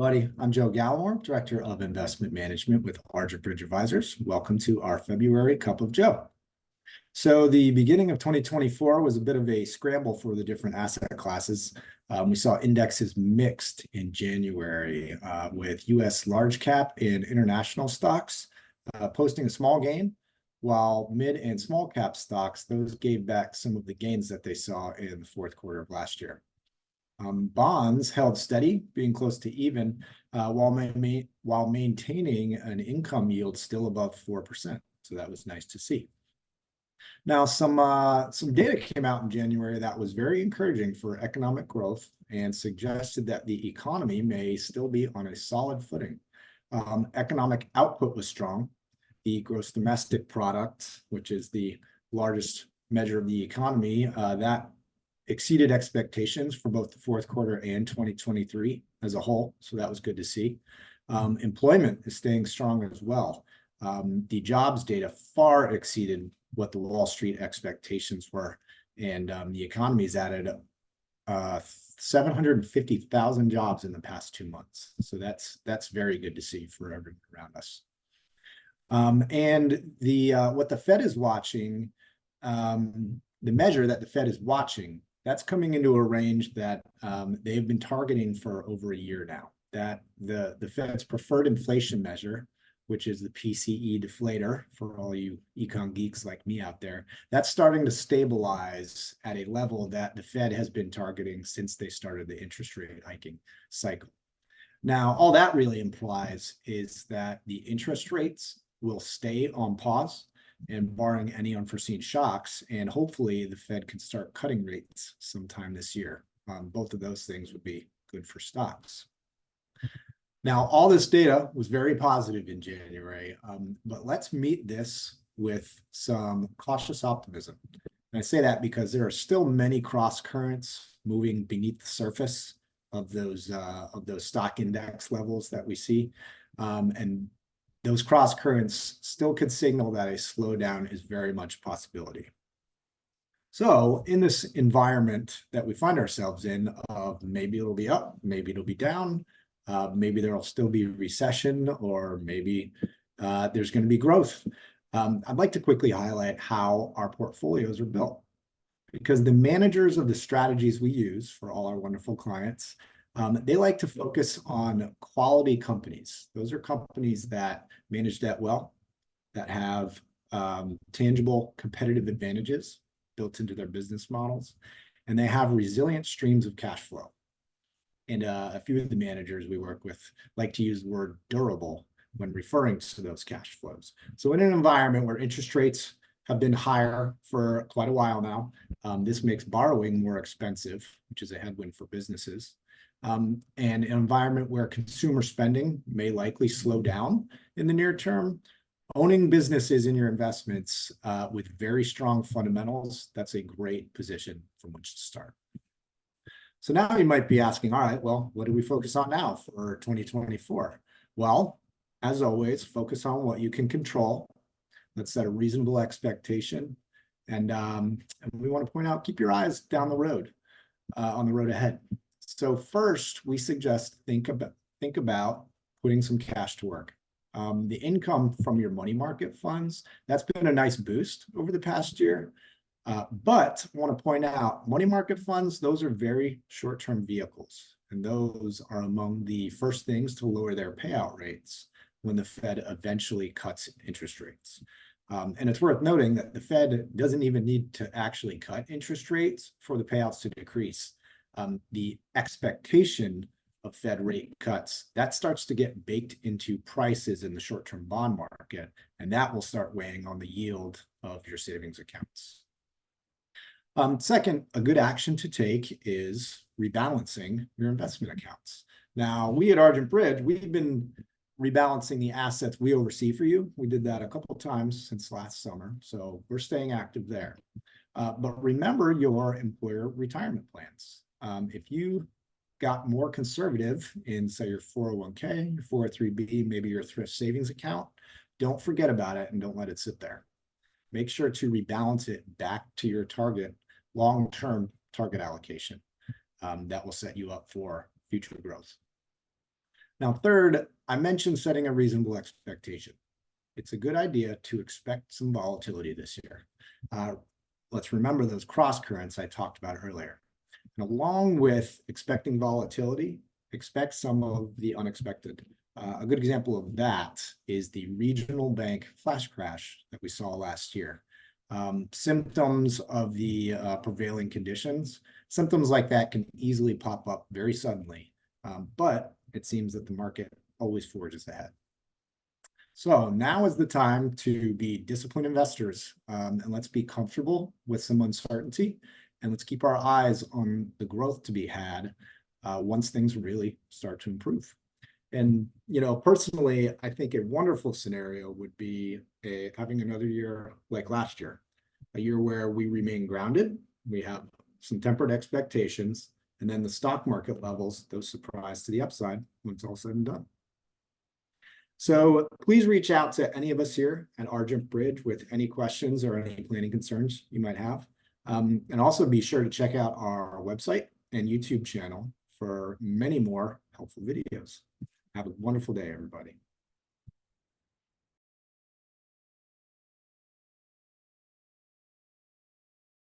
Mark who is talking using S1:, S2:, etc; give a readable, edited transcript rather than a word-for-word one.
S1: everybody. I'm Joe Gallimore, Director of Investment Management with Larger Bridge Advisors. Welcome to our February Cup of Joe. So the beginning of 2024 was a bit of a scramble for the different asset classes. We saw indexes mixed in January with U.S. large cap and international stocks posting a small gain, while mid and small cap stocks, those gave back some of the gains that they saw in the fourth quarter of last year. Bonds held steady, being close to even, while maintaining an income yield still above 4%. So that was nice to see. Now, some data came out in January that was very encouraging for economic growth and suggested that the economy may still be on a solid footing. Economic output was strong. The gross domestic product, which is the largest measure of the economy, that exceeded expectations for both the fourth quarter and 2023 as a whole. So that was good to see. Employment is staying strong as well. The jobs data far exceeded what the Wall Street expectations were. And the economy's added 750,000 jobs in the past 2 months. So that's very good to see for everyone around us. And what the Fed is watching, the measure that the Fed is watching, that's coming into a range that they've been targeting for over a year now. That the Fed's preferred inflation measure, which is the PCE deflator for all you econ geeks like me out there, that's starting to stabilize at a level that the Fed has been targeting since they started the interest rate hiking cycle. Now, all that really implies is that the interest rates will stay on pause, and barring any unforeseen shocks, and hopefully the Fed can start cutting rates sometime this year. Both of those things would be good for stocks. Now, all this data was very positive in January, but let's meet this with some cautious optimism. And I say that because there are still many cross currents moving beneath the surface of those stock index levels that we see, and those cross currents still could signal that a slowdown is very much a possibility. So in this environment that we find ourselves in, maybe it'll be up, maybe it'll be down, maybe there'll still be recession, or maybe there's going to be growth. I'd like to quickly highlight how our portfolios are built, because the managers of the strategies we use for all our wonderful clients, they like to focus on quality companies. Those are companies that manage debt well, that have tangible competitive advantages built into their business models, and they have resilient streams of cash flow. And a few of the managers we work with like to use the word durable when referring to those cash flows. So in an environment where interest rates have been higher for quite a while now, this makes borrowing more expensive, which is a headwind for businesses. And an environment where consumer spending may likely slow down in the near term, owning businesses in your investments with very strong fundamentals, that's a great position from which to start. So now you might be asking, all right, well, what do we focus on now for 2024? Well, as always, focus on what you can control. Let's set a reasonable expectation. And we want to point out, keep your eyes down the road, on the road ahead. So first, we suggest think about putting some cash to work. The income from your money market funds, that's been a nice boost over the past year. But I want to point out, money market funds, those are very short-term vehicles. And those are among the first things to lower their payout rates when the Fed eventually cuts interest rates. And it's worth noting that the Fed doesn't even need to actually cut interest rates for the payouts to decrease. The expectation of Fed rate cuts, that starts to get baked into prices in the short-term bond market, and that will start weighing on the yield of your savings accounts. Second, a good action to take is rebalancing your investment accounts. Now, we at Argent Bridge, we've been rebalancing the assets we oversee for you. We did that a couple of times since last summer, so we're staying active there. But remember your employer retirement plans. If you got more conservative in, say, your 401k, your 403b, maybe your thrift savings account, don't forget about it and don't let it sit there. Make sure to rebalance it back to your target, long-term target allocation. That will set you up for future growth. Now, third, I mentioned setting a reasonable expectation. It's a good idea to expect some volatility this year. Let's remember those cross currents I talked about earlier. And along with expecting volatility, expect some of the unexpected. A good example of that is the regional bank flash crash that we saw last year. Symptoms of the prevailing conditions, symptoms like that can easily pop up very suddenly, but it seems that the market always forges ahead. So now is the time to be disciplined investors, and let's be comfortable with some uncertainty, and let's keep our eyes on the growth to be had once things really start to improve. And, you know, personally, I think a wonderful scenario would be having another year like last year, a year where we remain grounded, we have some tempered expectations, and then the stock market levels, those surprise to the upside when it's all said and done. So please reach out to any of us here at Argent Bridge with any questions or any planning concerns you might have. And also be sure to check out our website and YouTube channel for many more helpful videos. Have a wonderful day, everybody.